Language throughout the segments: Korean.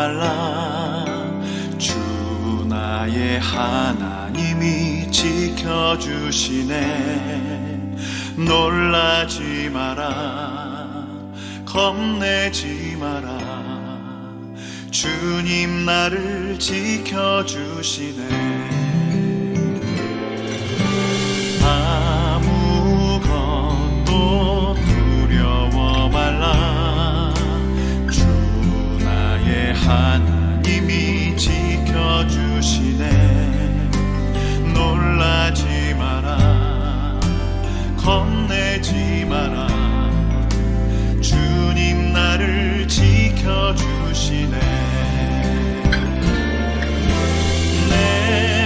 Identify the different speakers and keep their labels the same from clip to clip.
Speaker 1: 말라. 주 나의 하나님이 지켜주시네. 놀라지 마라, 겁내지 마라. 주님 나를 지켜주시네. 아무것도 두려워 말라. 주 나의 하나님이 지켜주시네. 놀라지 마라, 겁내지 마라. 주님 나를 지켜주시네. 내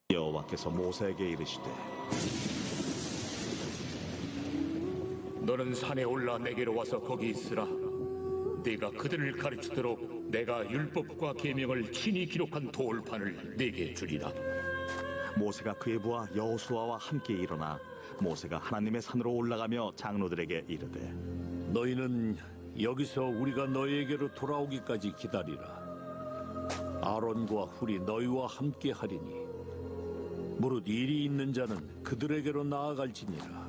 Speaker 2: 여호와께서 모세에게 이르시되
Speaker 3: 너는 산에 올라 내게로 와서 거기 있으라. 네가 그들을 가르치도록 내가 율법과 계명을 친히 기록한 돌판을 네게 주리라.
Speaker 2: 모세가 그의 부하 여호수아와 함께 일어나 모세가 하나님의 산으로 올라가며 장로들에게 이르되
Speaker 4: 너희는 여기서 우리가 너희에게로 돌아오기까지 기다리라. 아론과 훌이 너희와 함께 하리니 무릇 일이 있는 자는 그들에게로 나아갈지니라.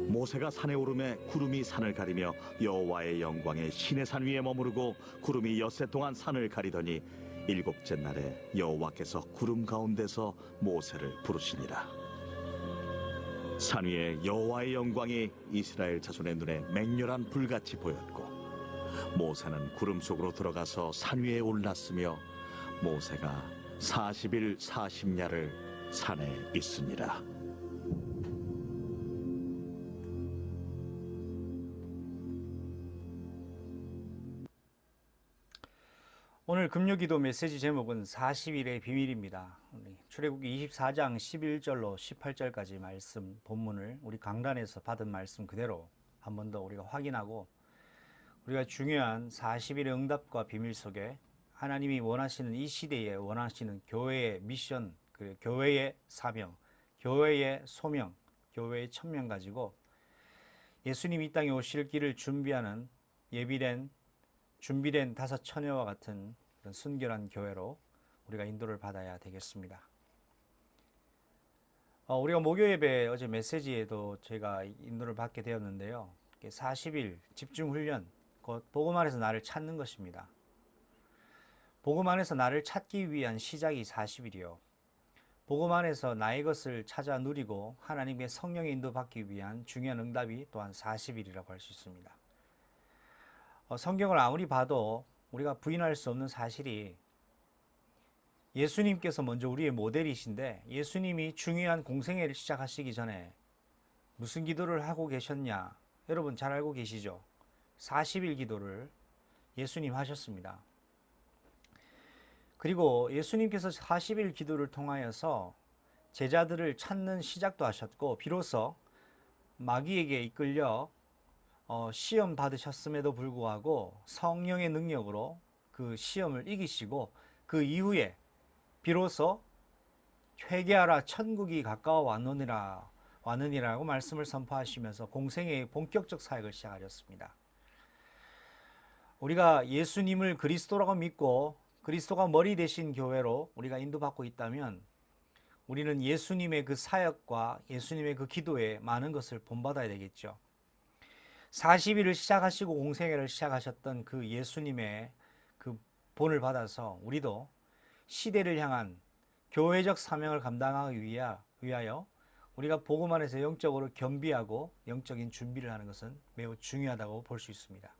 Speaker 2: 모세가 산에 오르매 구름이 산을 가리며 여호와의 영광에 시내산 위에 머무르고 구름이 엿새 동안 산을 가리더니 일곱째 날에 여호와께서 구름 가운데서 모세를 부르시니라. 산 위에 여호와의 영광이 이스라엘 자손의 눈에 맹렬한 불같이 보였고 모세는 구름 속으로 들어가서 산 위에 올랐으며 모세가 40일 40야를 산에 있으니라.
Speaker 5: 오늘 금요기도 메시지 제목은 40일의 비밀입니다. 출애굽기 24장 11절로 18절까지 말씀 본문을 우리 강단에서 받은 말씀 그대로 한 번 더 우리가 확인하고 우리가 중요한 40일의 응답과 비밀 속에 하나님이 원하시는 이 시대에 원하시는 교회의 미션, 교회의 사명, 교회의 소명, 교회의 천명 가지고 예수님이 이 땅에 오실 길을 준비하는 준비된 다섯 처녀와 같은 그런 순결한 교회로 우리가 인도를 받아야 되겠습니다. 우리가 목요 예배 어제 메시지에도 제가 인도를 받게 되었는데요. 40일 집중 훈련, 곧 복음 안에서 나를 찾는 것입니다. 복음 안에서 나를 찾기 위한 시작이 40일이요. 복음 안에서 나의 것을 찾아 누리고 하나님의 성령의 인도받기 위한 중요한 응답이 또한 40일이라고 할 수 있습니다. 성경을 아무리 봐도 우리가 부인할 수 없는 사실이 예수님께서 먼저 우리의 모델이신데 예수님이 중요한 공생애를 시작하시기 전에 무슨 기도를 하고 계셨냐? 여러분 잘 알고 계시죠? 40일 기도를 예수님 하셨습니다. 그리고 예수님께서 40일 기도를 통하여서 제자들을 찾는 시작도 하셨고 비로소 마귀에게 이끌려 시험 받으셨음에도 불구하고 성령의 능력으로 그 시험을 이기시고 그 이후에 비로소 회개하라 천국이 가까워 왔느니라고 말씀을 선포하시면서 공생애의 본격적 사역을 시작하셨습니다. 우리가 예수님을 그리스도라고 믿고 그리스도가 머리 되신 교회로 우리가 인도받고 있다면 우리는 예수님의 그 사역과 예수님의 그 기도에 많은 것을 본받아야 되겠죠. 40일을 시작하시고 공생애를 시작하셨던 그 예수님의 그 본을 받아서 우리도 시대를 향한 교회적 사명을 감당하기 위하여 우리가 복음 안에서 영적으로 겸비하고 영적인 준비를 하는 것은 매우 중요하다고 볼 수 있습니다.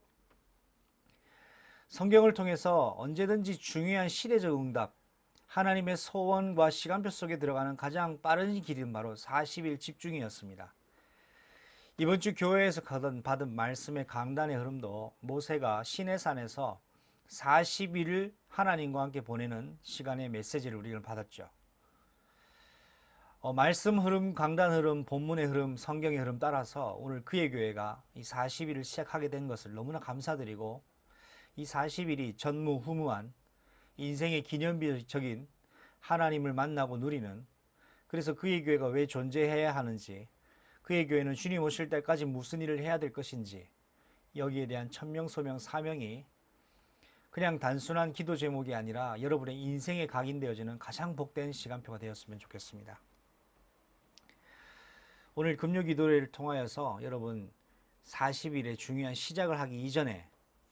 Speaker 5: 성경을 통해서 언제든지 중요한 시대적 응답, 하나님의 소원과 시간표 속에 들어가는 가장 빠른 길은 바로 40일 집중이었습니다. 이번 주 교회에서 받은 말씀의 강단의 흐름도 모세가 시내산에서 40일을 하나님과 함께 보내는 시간의 메시지를 우리는 받았죠. 말씀 흐름, 강단 흐름, 본문의 흐름, 성경의 흐름 따라서 오늘 그의 교회가 이 40일을 시작하게 된 것을 너무나 감사드리고 이 40일이 전무후무한 인생의 기념비적인 하나님을 만나고 누리는, 그래서 그의 교회가 왜 존재해야 하는지, 그의 교회는 주님 오실 때까지 무슨 일을 해야 될 것인지, 여기에 대한 천명, 소명, 사명이 그냥 단순한 기도 제목이 아니라 여러분의 인생에 각인되어지는 가장 복된 시간표가 되었으면 좋겠습니다. 오늘 금요 기도회를 통하여서 여러분 40일의 중요한 시작을 하기 이전에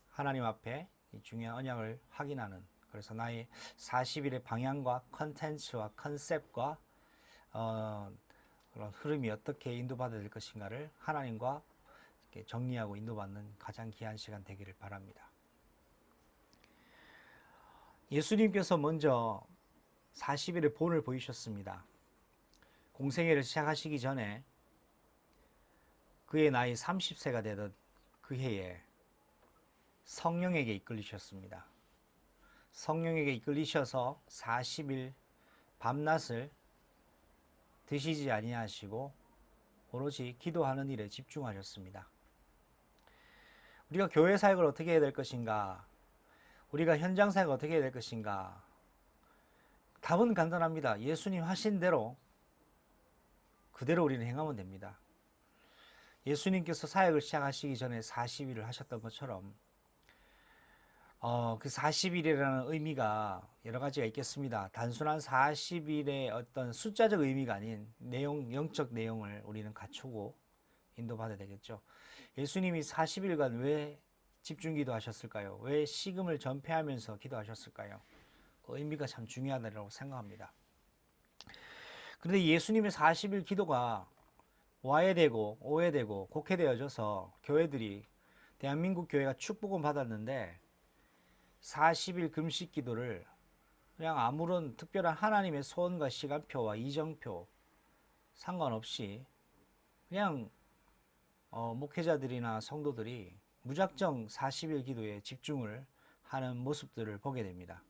Speaker 5: 하나님 앞에 이 중요한 언약을 확인하는, 그래서 나의 40일의 방향과 컨텐츠와 컨셉과 그런 흐름이 어떻게 인도받아야 될 것인가를 하나님과 이렇게 정리하고 인도받는 가장 귀한 시간 되기를 바랍니다. 예수님께서 먼저 40일의 본을 보이셨습니다. 공생애를 시작하시기 전에 그의 나이 30세가 되던 그 해에 성령에게 이끌리셨습니다. 성령에게 이끌리셔서 40일 밤낮을 드시지 아니하시고 오로지 기도하는 일에 집중하셨습니다. 우리가 교회 사역을 어떻게 해야 될 것인가? 우리가 현장 사역을 어떻게 해야 될 것인가? 답은 간단합니다. 예수님 하신 대로 그대로 우리는 행하면 됩니다. 예수님께서 사역을 시작하시기 전에 40일을 하셨던 것처럼 그 40일이라는 의미가 여러 가지가 있겠습니다. 단순한 40일의 어떤 숫자적 의미가 아닌 영적 내용을 우리는 갖추고 인도받아야 되겠죠. 예수님이 40일간 왜 집중 기도하셨을까요? 왜 식음을 전폐하면서 기도하셨을까요? 그 의미가 참 중요하다고 생각합니다. 그런데 예수님의 40일 기도가 와해되고 오해되고 곡해되어져서 교회들이 대한민국 교회가 축복은 받았는데 40일 금식 기도를 그냥 아무런 특별한 하나님의 소원과 시간표와 이정표 상관없이 그냥 목회자들이나 성도들이 무작정 40일 기도에 집중을 하는 모습들을 보게 됩니다.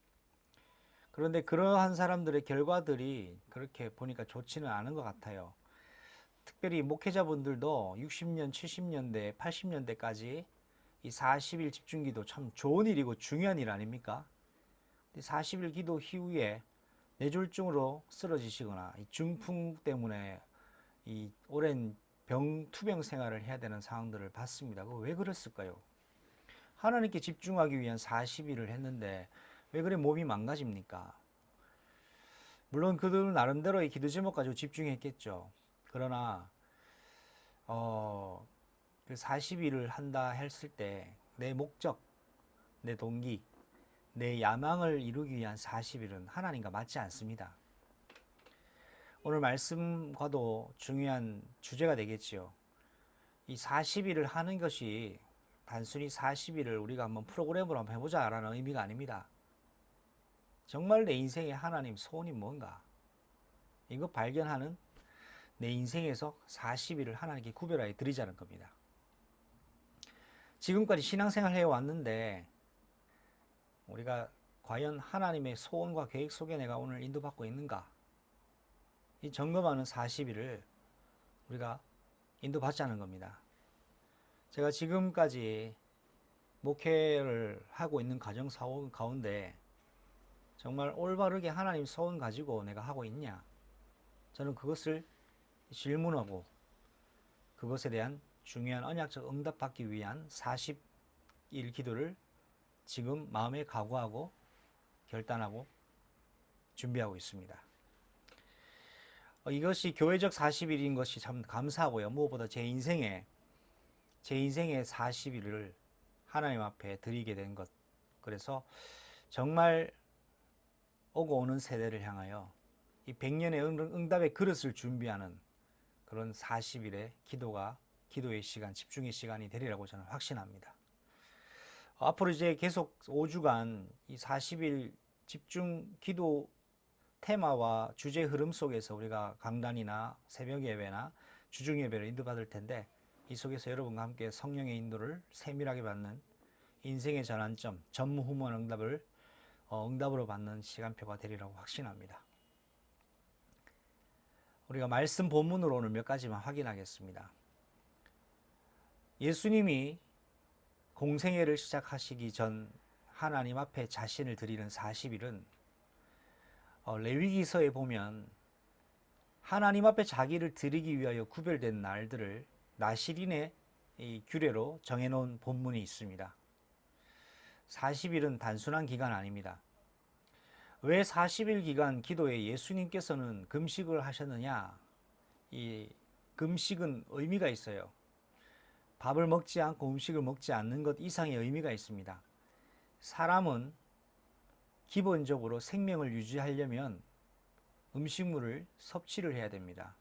Speaker 5: 그런데 그러한 사람들의 결과들이 그렇게 보니까 좋지는 않은 것 같아요. 특별히 목회자분들도 60년, 70년대, 80년대까지 이 40일 집중기도 참 좋은 일이고 중요한 일 아닙니까? 40일 기도 이후에 뇌졸중으로 쓰러지시거나 이 중풍 때문에 이 오랜 투병 생활을 해야 되는 상황들을 봤습니다. 그거 왜 그랬을까요? 하나님께 집중하기 위한 40일을 했는데 왜 그래 몸이 망가집니까? 물론 그들은 나름대로의 기도 제목 가지고 집중했겠죠. 그러나 그 40일을 한다 했을 때 내 목적, 내 동기, 내 야망을 이루기 위한 40일은 하나님과 맞지 않습니다. 오늘 말씀과도 중요한 주제가 되겠지요. 이 40일을 하는 것이 단순히 40일을 우리가 한번 프로그램으로 한번 해보자라는 의미가 아닙니다. 정말 내 인생에 하나님 소원이 뭔가 이거 발견하는 내 인생에서 40일을 하나님께 구별하여 드리자는 겁니다. 지금까지 신앙생활 해왔는데 우리가 과연 하나님의 소원과 계획 속에 내가 오늘 인도받고 있는가? 이 점검하는 40일을 우리가 인도받자는 겁니다. 제가 지금까지 목회를 하고 있는 가정 사원 가운데 정말 올바르게 하나님 소원 가지고 내가 하고 있냐? 저는 그것을 질문하고 그것에 대한 중요한 언약적 응답 받기 위한 40일 기도를 지금 마음에 각오하고 결단하고 준비하고 있습니다. 이것이 교회적 40일인 것이 참 감사하고요. 무엇보다 제 인생에 40일을 하나님 앞에 드리게 된 것. 그래서 정말 오고 오는 세대를 향하여 이 100년의 응답의 그릇을 준비하는 그런 40일의 기도의 시간, 집중의 시간이 되리라고 저는 확신합니다. 앞으로 이제 계속 5주간 이 40일 집중 기도 테마와 주제 흐름 속에서 우리가 강단이나 새벽 예배나 주중 예배를 인도받을 텐데 이 속에서 여러분과 함께 성령의 인도를 세밀하게 받는 인생의 전환점, 전무후무한 응답으로 받는 시간표가 되리라고 확신합니다. 우리가 말씀 본문으로 오늘 몇 가지만 확인하겠습니다. 예수님이 공생애를 시작하시기 전 하나님 앞에 자신을 드리는 40일은 레위기서에 보면 하나님 앞에 자기를 드리기 위하여 구별된 날들을 나실인의 이 규례로 정해놓은 본문이 있습니다. 40일은 단순한 기간 아닙니다. 왜 40일 기간 기도에 예수님께서는 금식을 하셨느냐? 이 금식은 의미가 있어요. 밥을 먹지 않고 음식을 먹지 않는 것 이상의 의미가 있습니다. 사람은 기본적으로 생명을 유지하려면 음식물을 섭취를 해야 됩니다.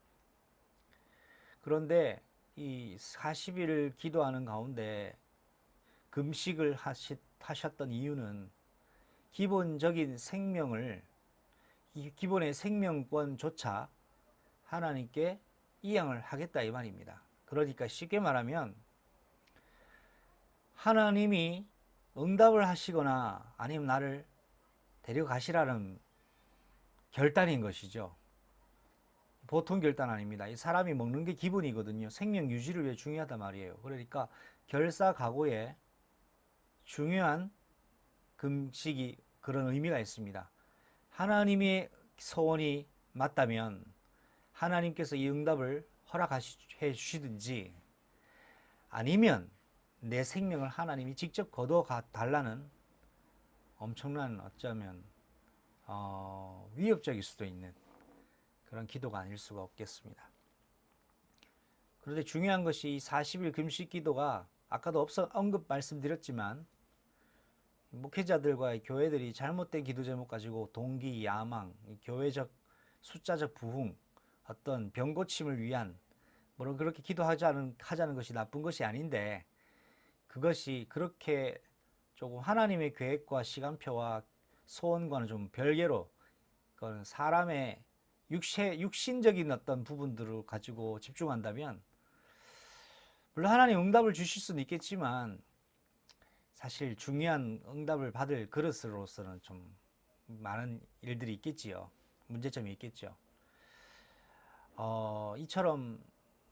Speaker 5: 그런데 이 40일을 기도하는 가운데 금식을 하셨던 이유는 기본적인 생명을, 기본의 생명권조차 하나님께 이양을 하겠다 이 말입니다. 그러니까 쉽게 말하면 하나님이 응답을 하시거나 아니면 나를 데려가시라는 결단인 것이죠. 보통 결단 아닙니다. 이 사람이 먹는 게 기본이거든요. 생명 유지를 위해 중요하단 말이에요. 그러니까 결사각오에 중요한 금식이 그런 의미가 있습니다. 하나님의 소원이 맞다면 하나님께서 이 응답을 허락해 주시든지 아니면 내 생명을 하나님이 직접 거둬가 달라는 엄청난 어쩌면 위협적일 수도 있는 그런 기도가 아닐 수가 없겠습니다. 그런데 중요한 것이 이 40일 금식 기도가 아까도 언급 말씀드렸지만 목회자들과 교회들이 잘못된 기도 제목 가지고 동기, 야망, 교회적 숫자적 부흥, 어떤 병 고침을 위한 물론 그렇게 하자는 것이 나쁜 것이 아닌데 그것이 그렇게 조금 하나님의 계획과 시간표와 소원과는 좀 별개로 그건 사람의 육신적인 어떤 부분들을 가지고 집중한다면 물론 하나님 응답을 주실 수는 있겠지만 사실 중요한 응답을 받을 그릇으로서는 좀 많은 일들이 있겠지요. 문제점이 있겠죠. 이처럼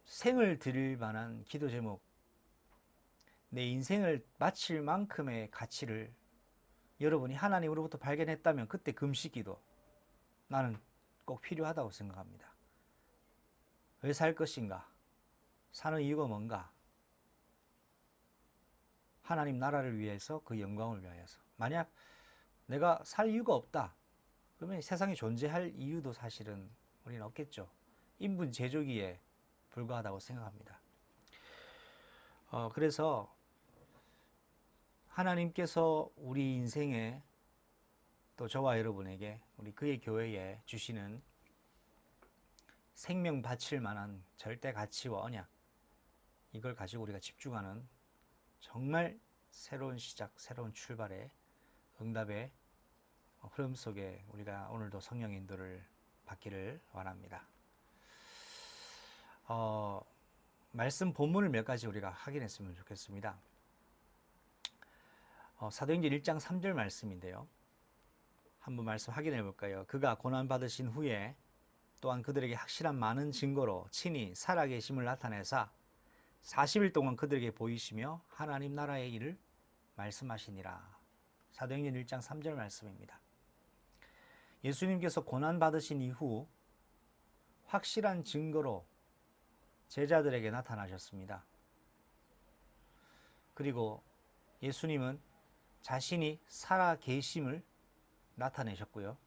Speaker 5: 생을 드릴 만한 기도 제목, 내 인생을 바칠 만큼의 가치를 여러분이 하나님으로부터 발견했다면 그때 금식 기도 나는 꼭 필요하다고 생각합니다. 왜 살 것인가? 사는 이유가 뭔가? 하나님 나라를 위해서 그 영광을 위하여서. 만약 내가 살 이유가 없다. 그러면 세상에 존재할 이유도 사실은 우리는 없겠죠. 인분 제조기에 불과하다고 생각합니다. 그래서 하나님께서 우리 인생에 또 저와 여러분에게 우리 그의 교회에 주시는 생명 바칠 만한 절대 가치와 언약 이걸 가지고 우리가 집중하는 정말 새로운 시작, 새로운 출발의 응답의 흐름 속에 우리가 오늘도 성령 인도를 받기를 원합니다. 말씀 본문을 몇 가지 우리가 확인했으면 좋겠습니다. 사도행전 1장 3절 말씀인데요. 한번 말씀 확인해 볼까요? 그가 고난받으신 후에 또한 그들에게 확실한 많은 증거로 친히 살아계심을 나타내사 40일 동안 그들에게 보이시며 하나님 나라의 일을 말씀하시니라. 사도행전 1장 3절 말씀입니다. 예수님께서 고난받으신 이후 확실한 증거로 제자들에게 나타나셨습니다. 그리고 예수님은 자신이 살아계심을 나타내셨고요.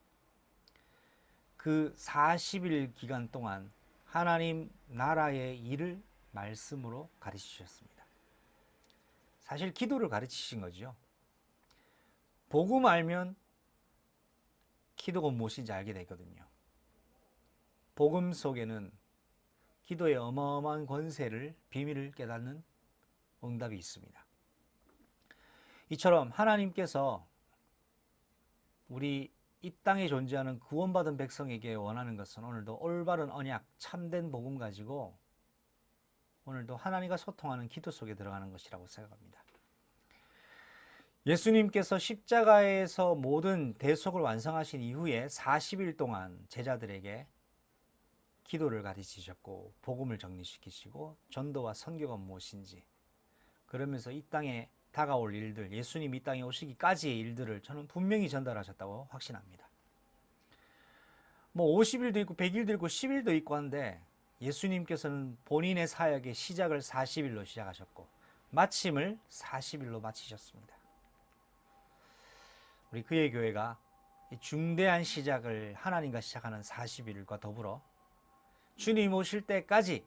Speaker 5: 그 40일 기간 동안 하나님 나라의 일을 말씀으로 가르치셨습니다. 사실 기도를 가르치신 거죠. 복음 알면 기도가 무엇인지 알게 되거든요. 복음 속에는 기도의 어마어마한 권세를 비밀을 깨닫는 응답이 있습니다. 이처럼 하나님께서 우리 이 땅에 존재하는 구원받은 백성에게 원하는 것은 오늘도 올바른 언약, 참된 복음 가지고 오늘도 하나님과 소통하는 기도 속에 들어가는 것이라고 생각합니다. 예수님께서 십자가에서 모든 대속을 완성하신 이후에 40일 동안 제자들에게 기도를 가르치셨고 복음을 정리시키시고 전도와 선교가 무엇인지 그러면서 이 땅에 다가올 일들, 예수님 이 땅에 오시기까지의 일들을 저는 분명히 전달하셨다고 확신합니다. 50일도 있고 100일도 있고 10일도 있고 한데 예수님께서는 본인의 사역의 시작을 40일로 시작하셨고 마침을 40일로 마치셨습니다. 우리 그의 교회가 이 중대한 시작을 하나님과 시작하는 40일과 더불어 주님 오실 때까지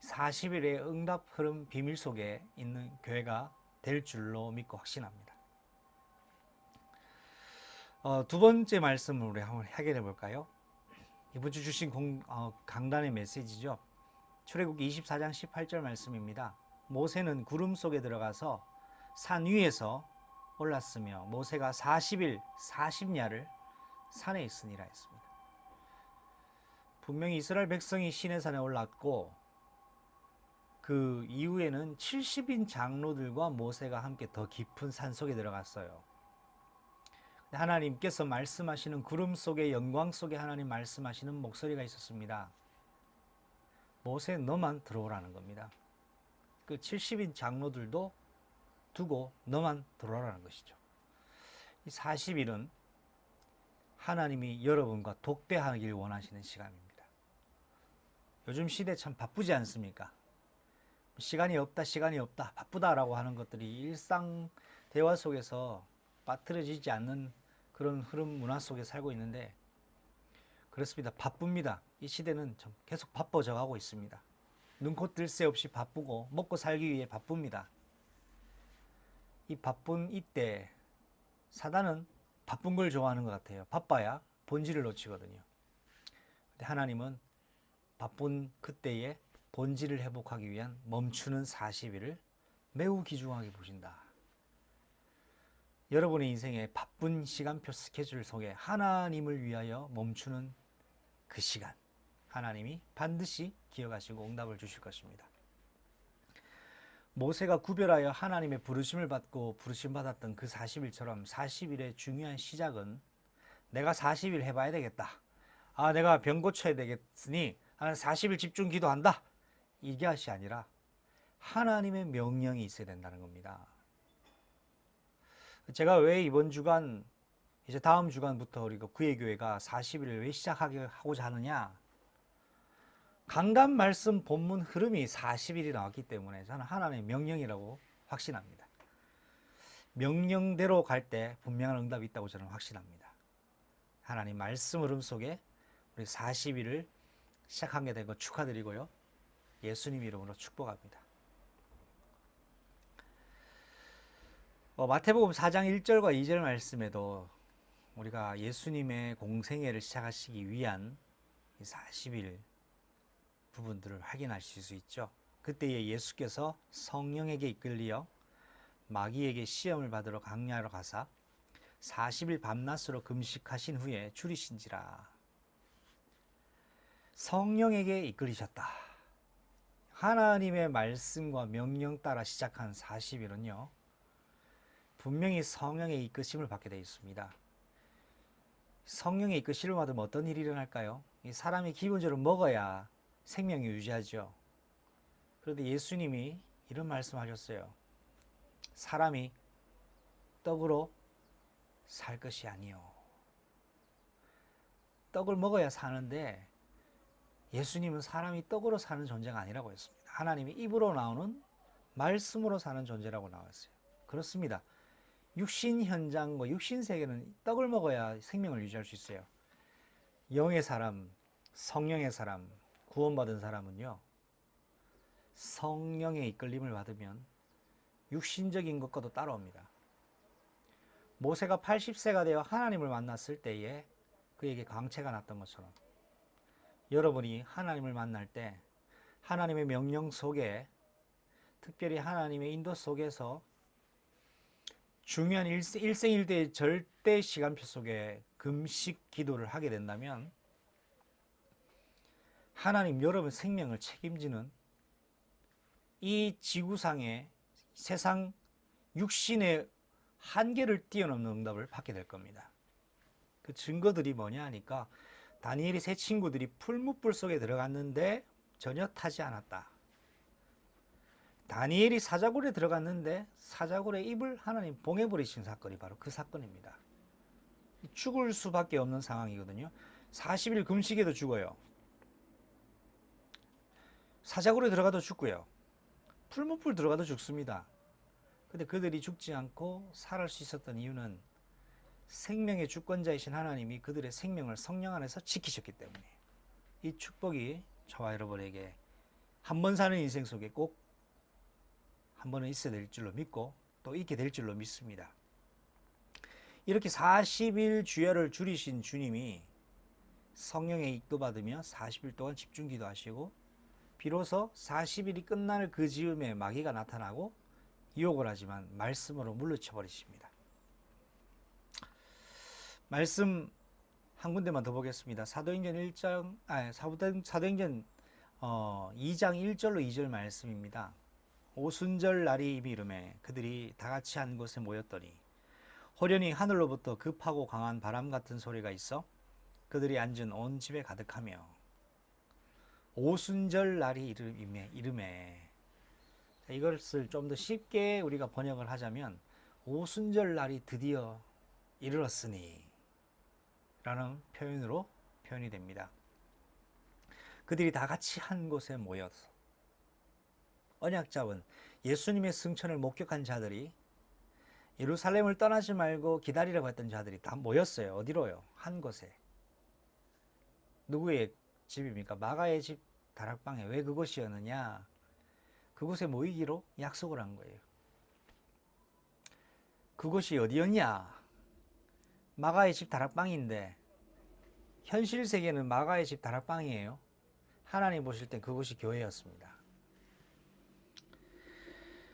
Speaker 5: 40일의 응답 흐름 비밀 속에 있는 교회가 될 줄로 믿고 확신합니다. 두 번째 말씀을 우리 한번 확인해 볼까요? 이번 주 주신 강단의 메시지죠. 출애굽기 24장 18절 말씀입니다. 모세는 구름 속에 들어가서 산 위에서 올랐으며 모세가 40일 40야를 산에 있으니라 했습니다. 분명히 이스라엘 백성이 시내산에 올랐고 그 이후에는 70인 장로들과 모세가 함께 더 깊은 산속에 들어갔어요. 하나님께서 말씀하시는 구름 속에 영광 속에 하나님 말씀하시는 목소리가 있었습니다. 모세 너만 들어오라는 겁니다. 그 70인 장로들도 두고 너만 들어오라는 것이죠. 이 40일은 하나님이 여러분과 독대하길 원하시는 시간입니다. 요즘 시대 참 바쁘지 않습니까? 시간이 없다, 바쁘다라고 하는 것들이 일상 대화 속에서 빠뜨려지지 않는 그런 흐름 문화 속에 살고 있는데, 그렇습니다. 바쁩니다. 이 시대는 좀 계속 바빠져 가고 있습니다. 눈코 뜰 새 없이 바쁘고 먹고 살기 위해 바쁩니다. 이 바쁜 이때 사단은 바쁜 걸 좋아하는 것 같아요. 바빠야 본질을 놓치거든요. 근데 하나님은 바쁜 그때에 본질을 회복하기 위한 멈추는 40일을 매우 귀중하게 보신다. 여러분의 인생의 바쁜 시간표 스케줄 속에 하나님을 위하여 멈추는 그 시간, 하나님이 반드시 기억하시고 응답을 주실 것입니다. 모세가 구별하여 하나님의 부르심을 받고 부르심 받았던 그 40일처럼 40일의 중요한 시작은 내가 40일 해봐야 되겠다. 내가 병 고쳐야 되겠으니 나는 40일 집중 기도한다. 이것이 아니라 하나님의 명령이 있어야 된다는 겁니다. 제가 왜 이번 주간, 이제 다음 주간부터 우리가 구의 교회가 40일을 왜 시작하고자 하느냐? 강단 말씀 본문 흐름이 40일이 나왔기 때문에 저는 하나님의 명령이라고 확신합니다. 명령대로 갈 때 분명한 응답이 있다고 저는 확신합니다. 하나님 말씀 흐름 속에 우리 40일을 시작하게 된 거 축하드리고요. 예수님 이름으로 축복합니다. 마태복음 4장 1절과 2절 말씀에도 우리가 예수님의 공생애를 시작하시기 위한 40일 부분들을 확인하실 수 있죠. 그때에 예수께서 성령에게 이끌리어 마귀에게 시험을 받으러 광야로 가사 40일 밤낮으로 금식하신 후에 줄이신지라. 성령에게 이끌리셨다. 하나님의 말씀과 명령 따라 시작한 40일은요. 분명히 성령의 이끄심을 받게 되어 있습니다. 성령의 이끄심을 받으면 어떤 일이 일어날까요? 이 사람이 기본적으로 먹어야 생명이 유지하죠. 그런데 예수님이 이런 말씀하셨어요. 사람이 떡으로 살 것이 아니요. 떡을 먹어야 사는데 예수님은 사람이 떡으로 사는 존재가 아니라고 했습니다. 하나님이 입으로 나오는 말씀으로 사는 존재라고 나왔어요. 그렇습니다. 육신 현장과 육신 세계는 떡을 먹어야 생명을 유지할 수 있어요. 영의 사람, 성령의 사람, 구원받은 사람은요, 성령의 이끌림을 받으면 육신적인 것과도 따라옵니다. 모세가 80세가 되어 하나님을 만났을 때에 그에게 광채가 났던 것처럼 여러분이 하나님을 만날 때 하나님의 명령 속에, 특별히 하나님의 인도 속에서 중요한 일생일대의 절대 시간표 속에 금식 기도를 하게 된다면 하나님 여러분 생명을 책임지는 이 지구상의 세상 육신의 한계를 뛰어넘는 응답을 받게 될 겁니다. 그 증거들이 뭐냐 하니까 다니엘이 세 친구들이 풀무불 속에 들어갔는데 전혀 타지 않았다. 다니엘이 사자굴에 들어갔는데 사자굴의 입을 하나님 봉해버리신 사건이 바로 그 사건입니다. 죽을 수밖에 없는 상황이거든요. 40일 금식에도 죽어요. 사자굴에 들어가도 죽고요. 풀무불 들어가도 죽습니다. 근데 그들이 죽지 않고 살을 수 있었던 이유는 생명의 주권자이신 하나님이 그들의 생명을 성령 안에서 지키셨기 때문에, 이 축복이 저와 여러분에게 한 번 사는 인생 속에 꼭 한 번은 있어야 될 줄로 믿고 또 있게 될 줄로 믿습니다. 이렇게 40일 주야를 줄이신 주님이 성령의 인도받으며 40일 동안 집중 기도하시고 비로소 40일이 끝날 그 즈음에 마귀가 나타나고 유혹을 하지만 말씀으로 물리쳐 버리십니다. 말씀 한 군데만 더 보겠습니다. 사도행전 2장 1절로 2절 말씀입니다. 오순절 날이 이르매 그들이 다 같이 한 곳에 모였더니 호련히 하늘로부터 급하고 강한 바람 같은 소리가 있어 그들이 앉은 온 집에 가득하며 오순절 날이 이름에 자, 이것을 좀 더 쉽게 우리가 번역을 하자면 오순절 날이 드디어 이르렀으니 라는 표현으로 표현이 됩니다. 그들이 다 같이 한 곳에 모여서 언약 잡은 예수님의 승천을 목격한 자들이 예루살렘을 떠나지 말고 기다리라고 했던 자들이 다 모였어요. 어디로요? 한 곳에. 누구의 집입니까? 마가의 집 다락방에. 왜 그곳이었느냐? 그곳에 모이기로 약속을 한 거예요. 그곳이 어디였냐? 마가의 집 다락방인데 현실 세계는 마가의 집 다락방이에요. 하나님 보실 땐 그곳이 교회였습니다.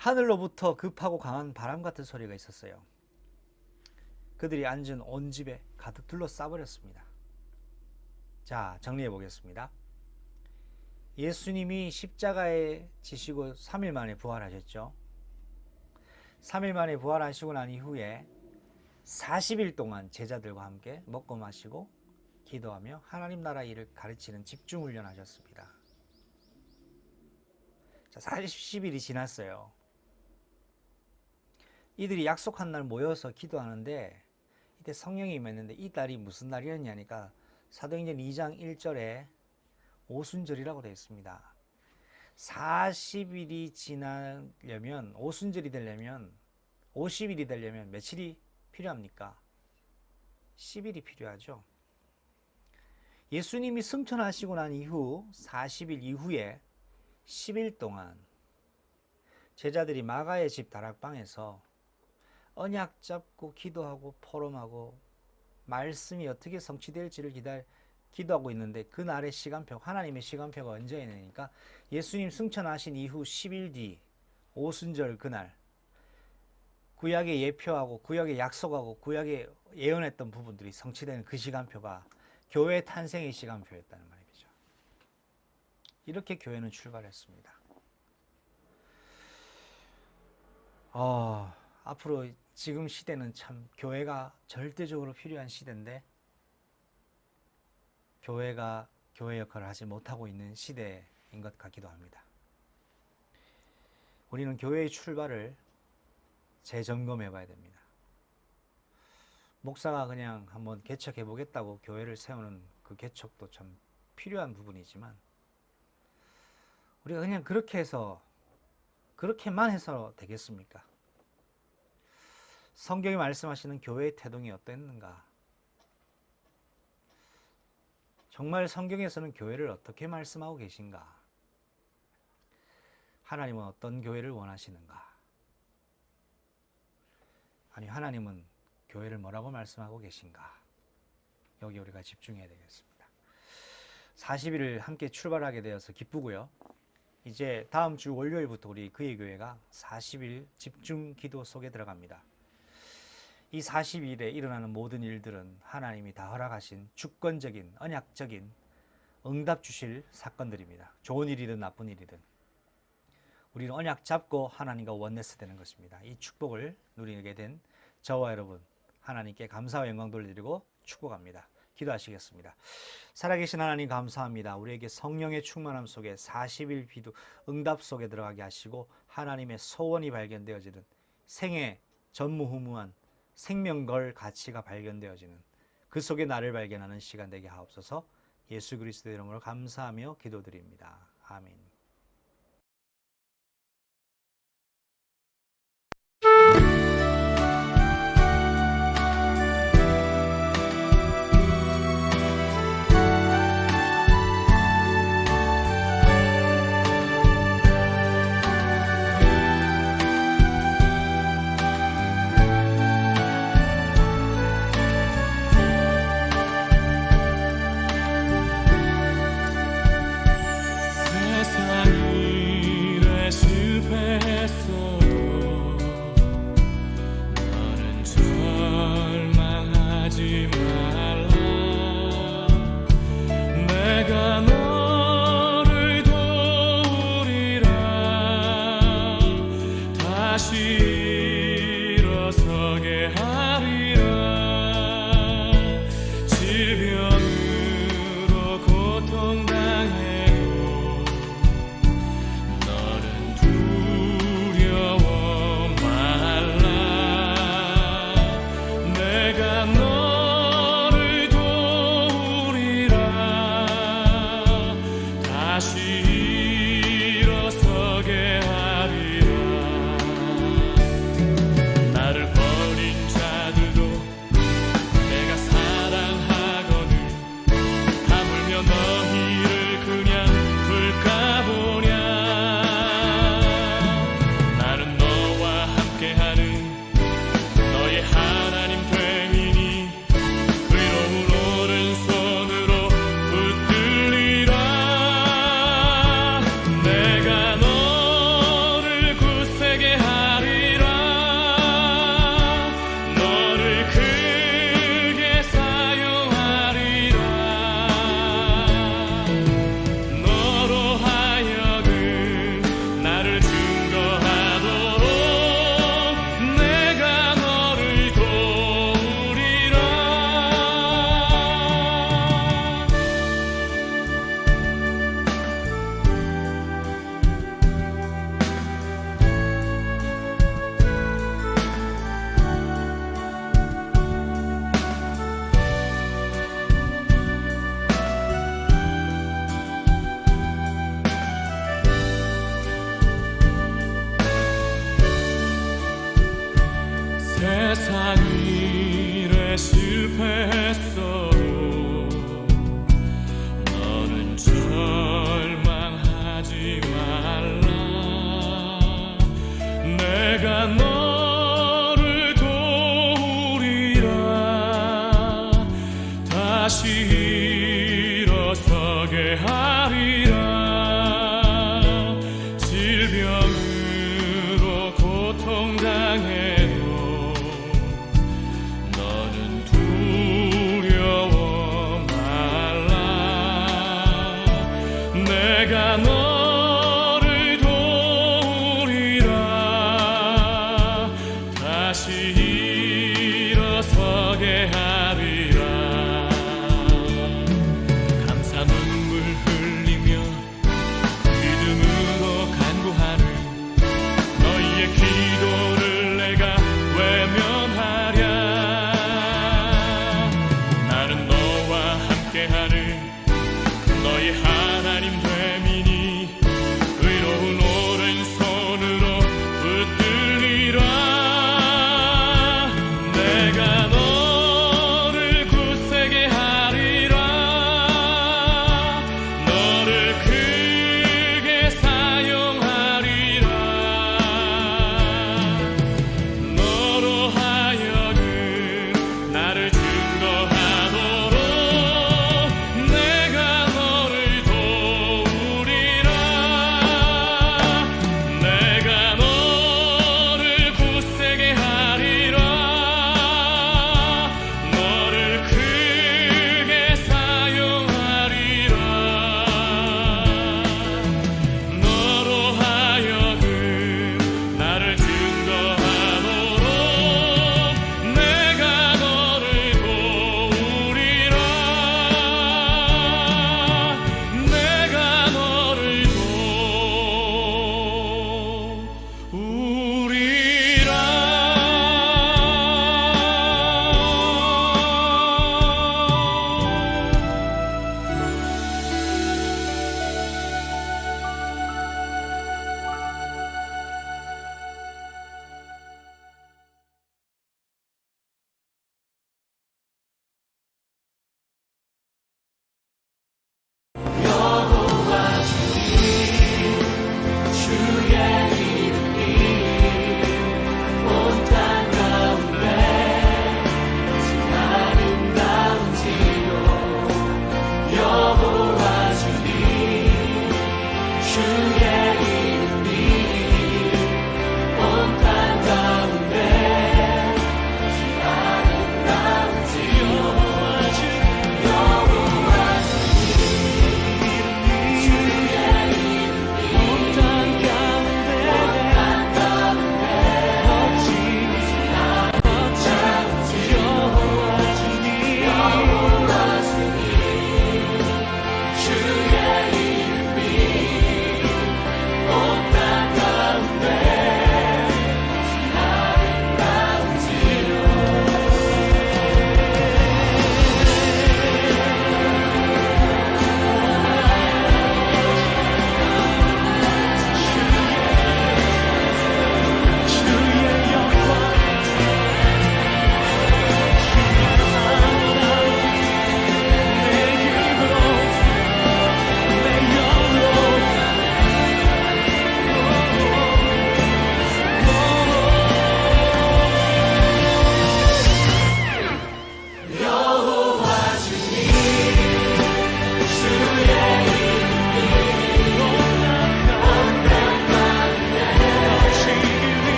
Speaker 5: 하늘로부터 급하고 강한 바람 같은 소리가 있었어요. 그들이 앉은 온 집에 가득 둘러싸버렸습니다. 자, 정리해 보겠습니다. 예수님이 십자가에 지시고 3일 만에 부활하셨죠. 3일 만에 부활하시고 난 이후에 40일 동안 제자들과 함께 먹고 마시고 기도하며 하나님 나라 일을 가르치는 집중훈련 하셨습니다. 자, 40일이 지났어요. 이들이 약속한 날 모여서 기도하는데 이때 성령이 임했는데 이 날이 무슨 날이었냐니까 사도행전 2장 1절에 오순절이라고 되어 있습니다. 40일이 지나려면 오순절이 되려면 50일이 되려면 며칠이 필요합니까? 10일이 필요하죠. 예수님이 승천하시고 난 이후 40일 이후에 10일 동안 제자들이 마가의 집 다락방에서 언약 잡고 기도하고 포럼하고 말씀이 어떻게 성취될지를 기도하고 있는데 그날의 시간표, 하나님의 시간표가 언제이니까 예수님 승천하신 이후 10일 뒤 오순절 그날 구약에 예표하고 구약에 약속하고 구약에 예언했던 부분들이 성취되는 그 시간표가 교회 탄생의 시간표였다는 말이죠. 이렇게 교회는 출발했습니다. 앞으로 지금 시대는 참 교회가 절대적으로 필요한 시대인데 교회가 교회 역할을 하지 못하고 있는 시대인 것 같기도 합니다. 우리는 교회의 출발을 재점검해 봐야 됩니다. 목사가 그냥 한번 개척해 보겠다고 교회를 세우는 그 개척도 참 필요한 부분이지만 우리가 그냥 그렇게만 해서 되겠습니까? 성경이 말씀하시는 교회의 태동이 어땠는가? 정말 성경에서는 교회를 어떻게 말씀하고 계신가? 하나님은 어떤 교회를 원하시는가? 아니, 하나님은 교회를 뭐라고 말씀하고 계신가? 여기 우리가 집중해야 되겠습니다. 40일을 함께 출발하게 되어서 기쁘고요. 이제 다음 주 월요일부터 우리 그의 교회가 40일 집중 기도 속에 들어갑니다. 이 40일에 일어나는 모든 일들은 하나님이 다 허락하신 주권적인 언약적인 응답 주실 사건들입니다. 좋은 일이든 나쁜 일이든 우리는 언약 잡고 하나님과 원네스 되는 것입니다. 이 축복을 누리게 된 저와 여러분 하나님께 감사와 영광 돌려드리고 축복합니다. 기도하시겠습니다. 살아계신 하나님 감사합니다. 우리에게 성령의 충만함 속에 40일 기도 응답 속에 들어가게 하시고 하나님의 소원이 발견되어지는 생애 전무후무한 생명 걸 가치가 발견되어지는 그 속에 나를 발견하는 시간 되게 하옵소서. 예수 그리스도의 이름으로 감사하며 기도드립니다. 아멘.
Speaker 1: 세상
Speaker 6: 서게 하리라. 질병으로 고통당해도 너는 두려워 말라. 내가 너를 도우리라. 다시 일어서게 하리라. 감사 눈물 흘리며 믿음으로 간구하는 너희의 기도를 내가 외면하랴. 나는 너와 함께하는 너희 하나님 됨이니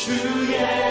Speaker 1: 주의